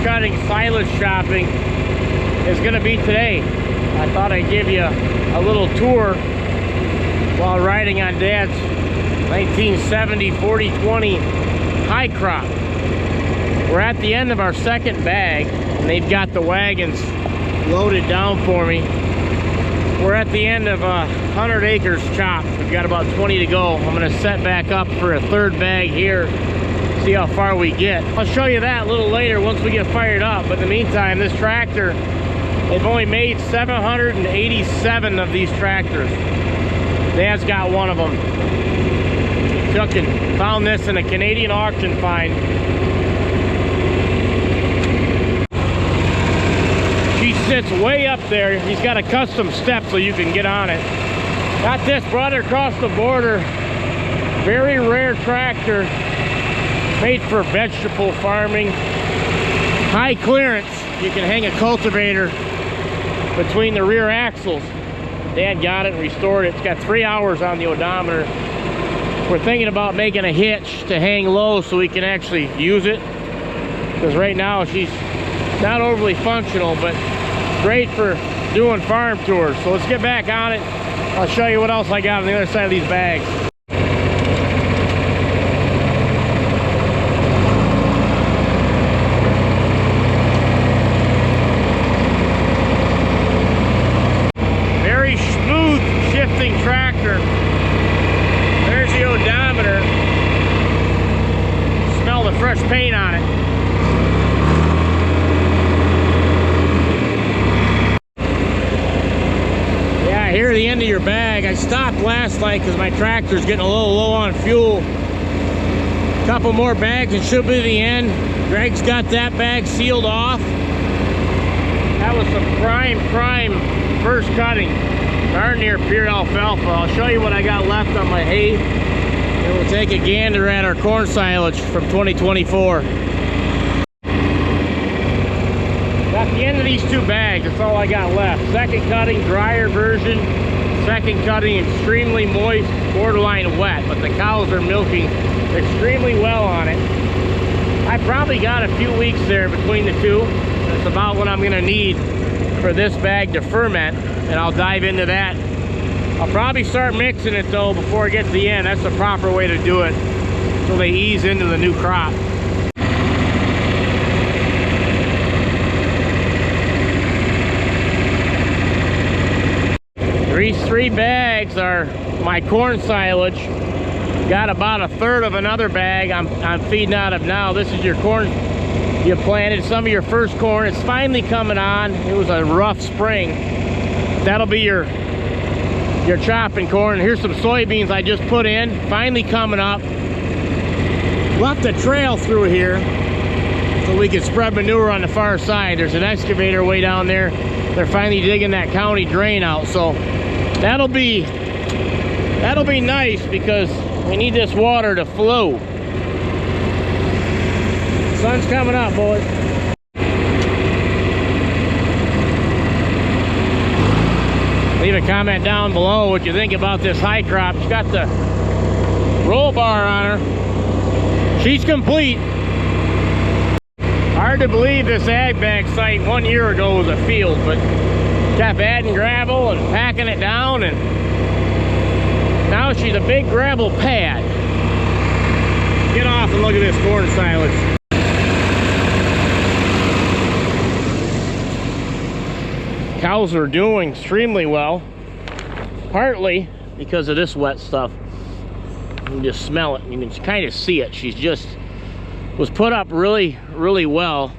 cutting, silage chopping is going to be today. I thought I'd give you a little tour while riding on Dad's 1970 40-20 high crop. We're at the end of our second bag, and they've got the wagons loaded down for me. We're at the end of 100 acres chopped. We've got about 20 to go. I'm going to set back up for a third bag here, see how far we get. I'll show you that a little later once we get fired up. But in the meantime, this tractor, they've only made 787 of these tractors. Dad's got one of them. Took and found this in a Canadian auction find. She sits way up there. He's got a custom step so you can get on it. Got this, brought it across the border. Very rare tractor, made for vegetable farming. High clearance. You can hang a cultivator between the rear axles. Dad got it and restored it. It's got 3 hours on the odometer. We're thinking about making a hitch to hang low so we can actually use it, because right now she's not overly functional, but great for doing farm tours. So let's get back on it. I'll show you what else I got on the other side of these bags. Very smooth shifting tractor. There's the odometer. Smell the fresh paint on it. Here at the end of your bag. I stopped last night because my tractor's getting a little low on fuel. Couple more bags, it should be the end. Greg's got that bag sealed off. That was some prime first cutting. Darn near pure alfalfa. I'll show you what I got left on my hay. And we'll take a gander at our corn silage from 2024. At the end of these two bags, that's all I got left. Second cutting, drier version. Second cutting, extremely moist, borderline wet, but the cows are milking extremely well on it. I probably got a few weeks there between the two. That's about what I'm gonna need for this bag to ferment, and I'll dive into that. I'll probably start mixing it though before I get to the end. That's the proper way to do it, so they ease into the new crop. These three bags are my corn silage. Got about a third of another bag I'm feeding out of now. This is your corn you planted, some of your first corn. It's finally coming on. It was a rough spring. That'll be your chopping corn. Here's some soybeans I just put in, finally coming up. Left a trail through here so we can spread manure on the far side. There's an excavator way down there. They're finally digging that county drain out, so that'll be nice because we need this water to flow. Sun's coming up, boys. Leave a comment down below what you think about this high crop. She's got the roll bar on her. She's complete. Hard to believe this ag bag site 1 year ago was a field, but kept adding gravel and packing it down, and now she's a big gravel pad. Get off and look at this corn silage. Cows are doing extremely well, partly because of this wet stuff. You can just smell it, you can kind of see it. She's just was put up really well,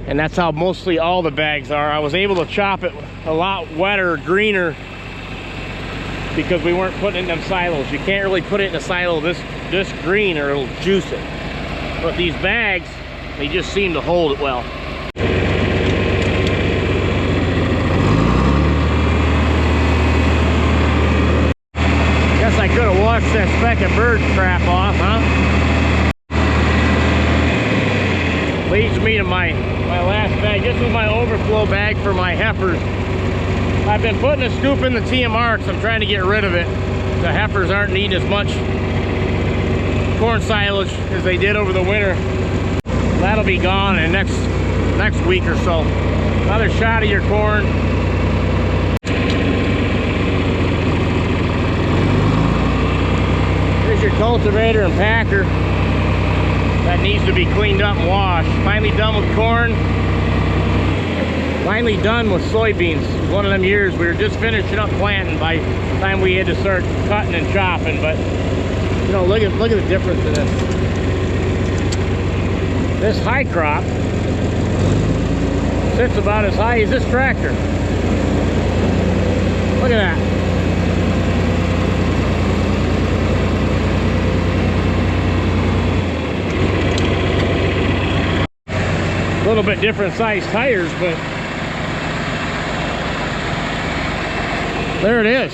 and that's how mostly all the bags are. I was able to chop it a lot wetter, greener, because we weren't putting it in them silos. You can't really put it in a silo this green or it'll juice it. But these bags, they just seem to hold it well. Guess I could have washed that speck of bird crap off, huh? Leads me to my last bag. This is my overflow bag for my heifers. I've been putting a scoop in the TMR because I'm trying to get rid of it. The heifers aren't needing as much corn silage as they did over the winter. That'll be gone in the next next week or so. Another shot of your corn. Here's your cultivator and packer. That needs to be cleaned up and washed. Finally done with corn. Finally done with soybeans. One of them years we were just finishing up planting by the time we had to start cutting and chopping. But you know, look at the difference in this. This high crop sits about as high as this tractor. Look at that. A little bit different size tires, but there it is.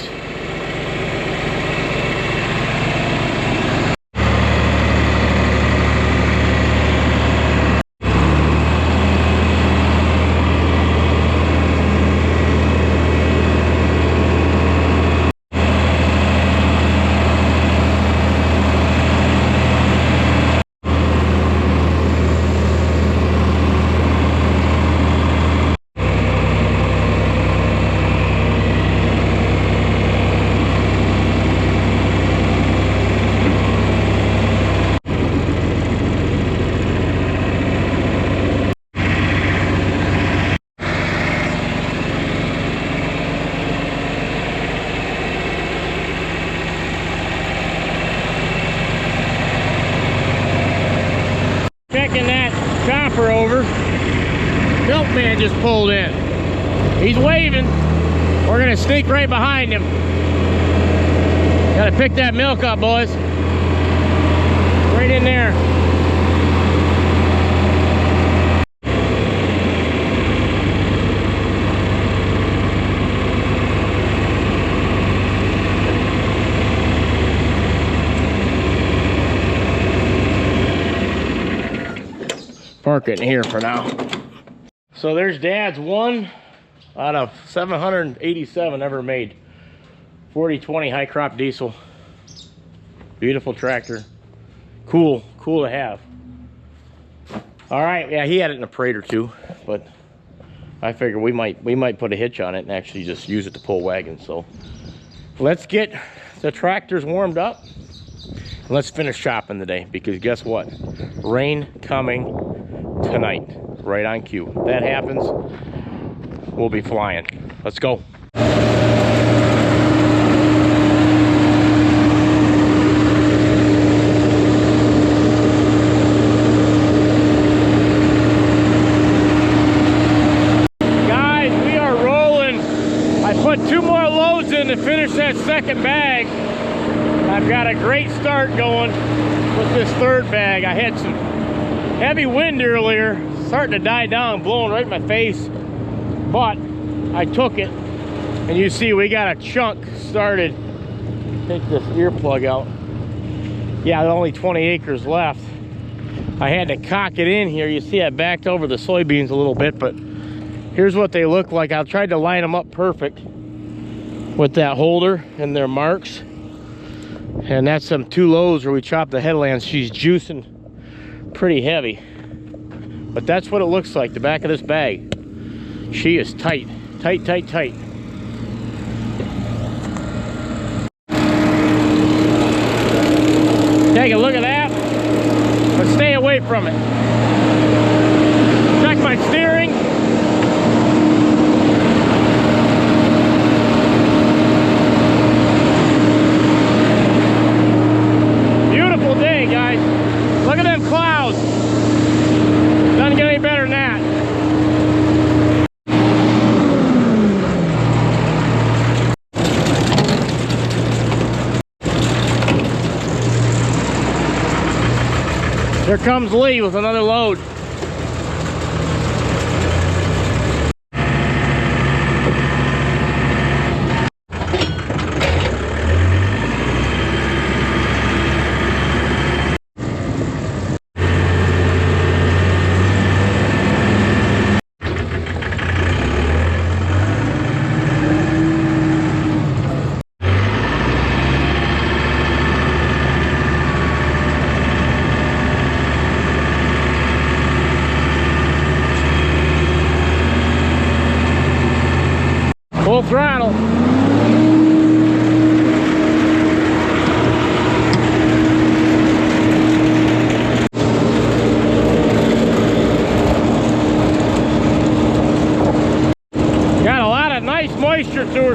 Checking that chopper over. Milkman just pulled in. He's waving. We're gonna sneak right behind him. Gotta pick that milk up, boys. Right in there. Park it in here for now. So there's Dad's one out of 787 ever made. 4020 high crop diesel. Beautiful tractor. Cool to have. All right, yeah, he had it in a parade or two, but I figure we might put a hitch on it and actually just use it to pull wagons. So let's get the tractors warmed up. Let's finish chopping today, because guess what? Rain coming tonight, right on cue. If that happens, we'll be flying. Let's go. Guys, we are rolling. I put 2 more loads in to finish that second bag. I've got a great start going with this third bag. I had some heavy wind earlier, starting to die down, blowing right in my face, but I took it, and you see we got a chunk started. Take this earplug out. Yeah, only 20 acres left. I had to cock it in here. You see I backed over the soybeans a little bit, but here's what they look like. I tried to line them up perfect with that holder and their marks, and that's some 2 loads where we chopped the headlands. She's juicing pretty heavy, but that's what it looks like. The back of this bag, she is tight. Take a look at that, but stay away from it. Check my steering. Beautiful day, guys. Look at them clouds. Doesn't get any better than that. Here comes Lee with another load.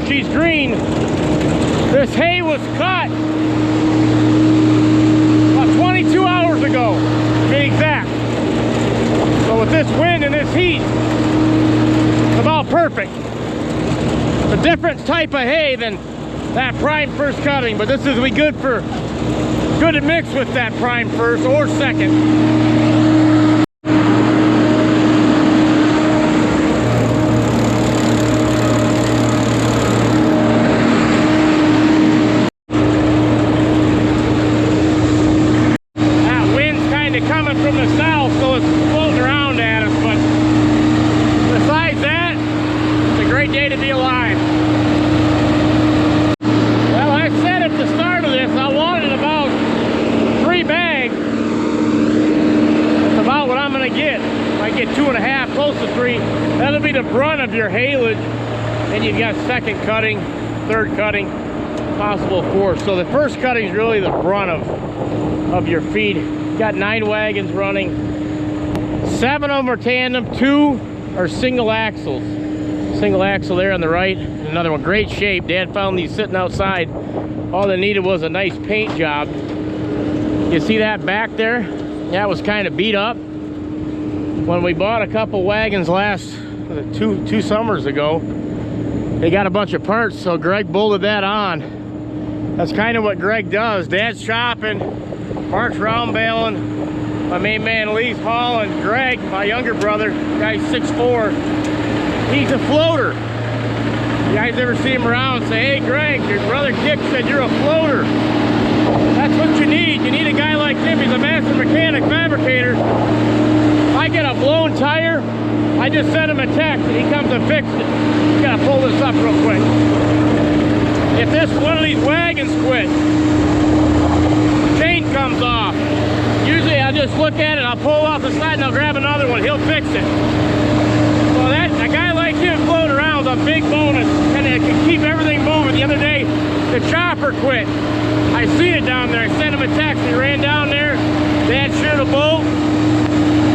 she's green. This hay was cut about 22 hours ago, to be exact. So with this wind and this heat, it's about perfect. It's a different type of hay than that prime first cutting, but this is good to mix with that prime first or second. Get 2.5, close to 3. That'll be the brunt of your haylage. Then you've got second cutting, third cutting, possible fourth. So the first cutting is really the brunt of your feed. Got 9 wagons running. 7 of them are tandem, 2 are single axles. Single axle there on the right, another one, great shape. Dad found these sitting outside. All they needed was a nice paint job. You see that back there? That was kind of beat up. When we bought a couple wagons last two summers ago, they got a bunch of parts, so Greg bolted that on. That's kind of what Greg does. Dad's chopping, Mark's round baling, my main man Lee's hauling. Greg, my younger brother, guy's 6'4", he's a floater. You guys ever see him around, say, hey Greg, your brother Dick said you're a floater. That's what you need. You need a guy like him. He's a master mechanic, fabricator. I get a blown tire, I just send him a text and he comes and fixes it. You gotta pull this up real quick. If this one of these wagons quit, chain comes off. Usually I'll just look at it, I'll pull off the side and I'll grab another one, he'll fix it. So a guy like him floating around is a big bonus and it can keep everything moving. The other day, the chopper quit. I seen it down there, I sent him a text, he ran down there, Dad sheared a bolt.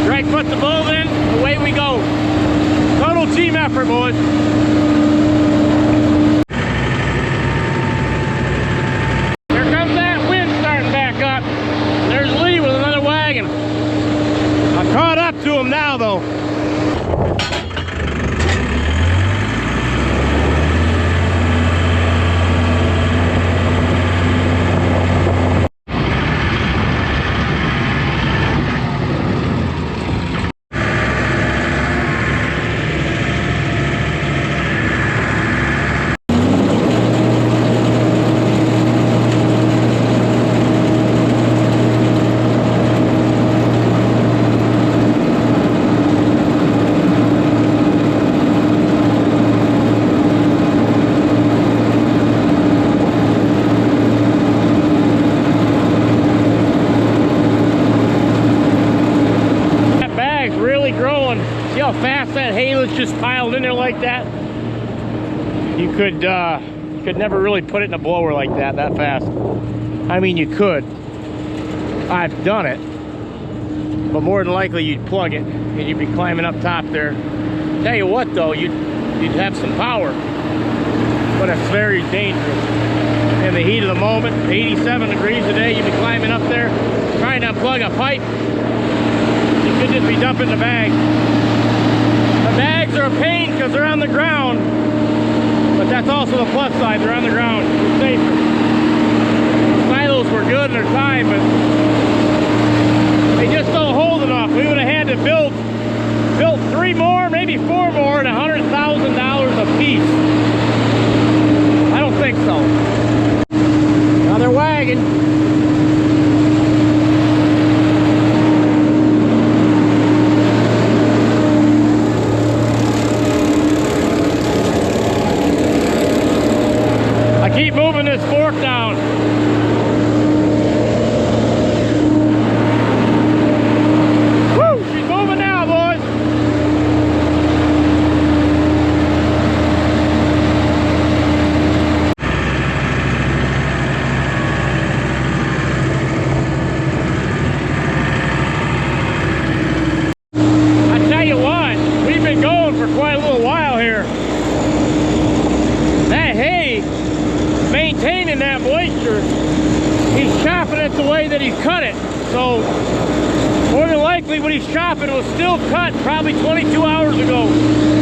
Greg put the bolt in, away we go. Total team effort, boys. Here comes that wind starting back up. There's Lee with another wagon. I caught up to him now, though. Just piled in there like that. You could never really put it in a blower like that fast. I mean, you could. I've done it, but more than likely you'd plug it and you'd be climbing up top there. Tell you what though, you'd have some power, but it's very dangerous. In the heat of the moment, 87 degrees today, you'd be climbing up there trying to unplug a pipe. You could just be dumping the bag. The bags are a pain because they're on the ground, but that's also the plus side. They're on the ground. It's safer. The silos were good in their time, but they just don't hold enough. We would have had to build 3 more, maybe 4 more at $100,000 a piece. I don't think so. Another wagon. Keep moving this fork down. Woo! She's moving now, boys. I tell you what, we've been going for quite a little while here. That hay it the way that he cut it. So more than likely when he's chopping, it was still cut probably 22 hours ago.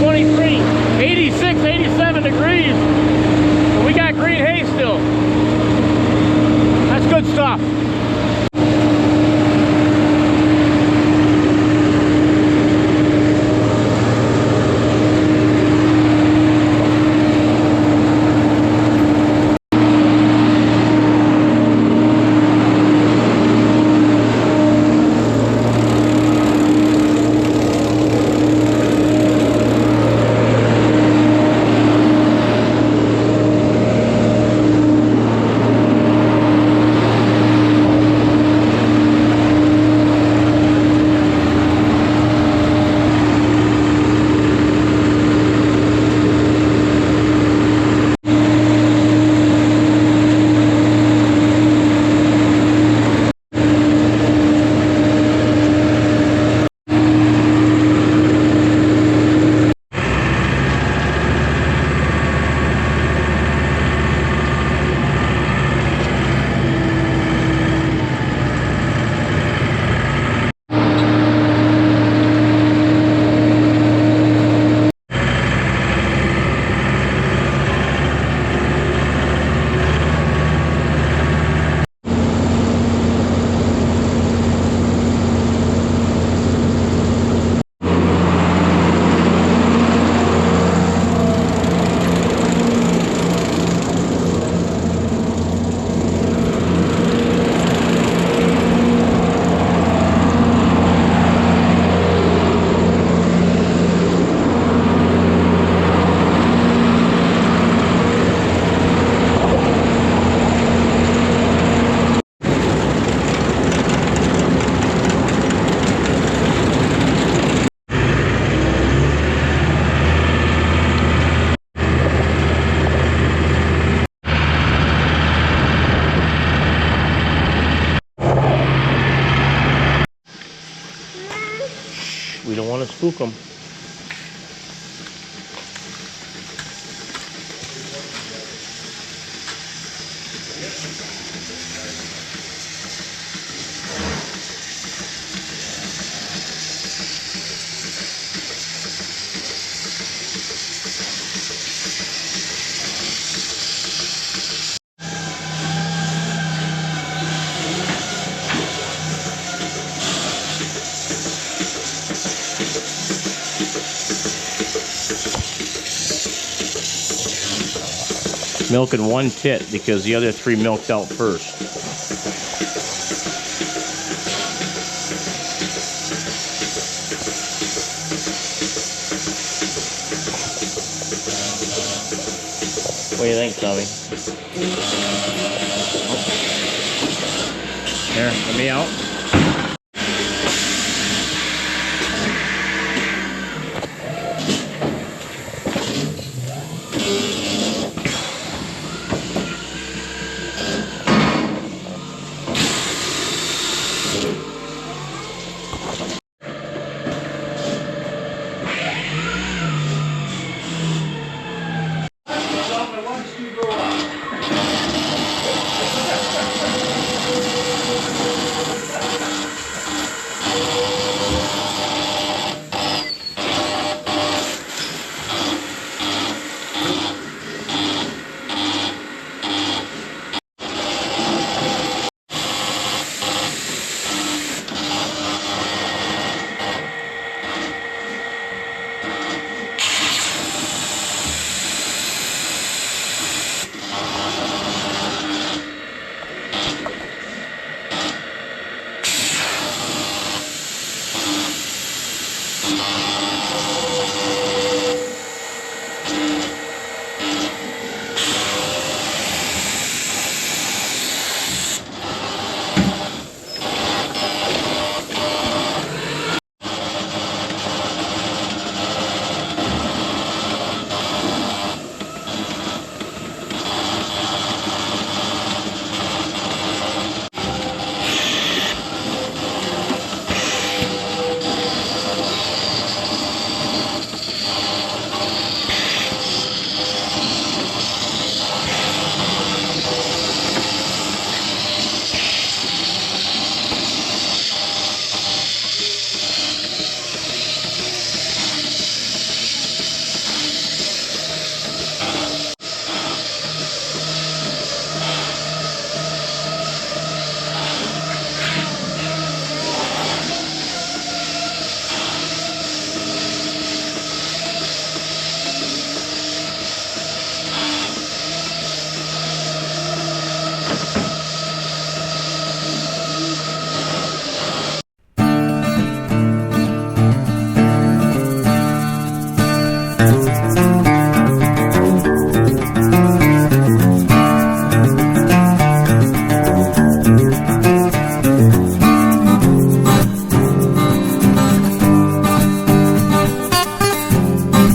23, 86, 87 degrees. And we got green hay still. That's good stuff. We don't want to spook them. Milking one tit because the other three milked out first. What do you think, Tommy? Here, let me out.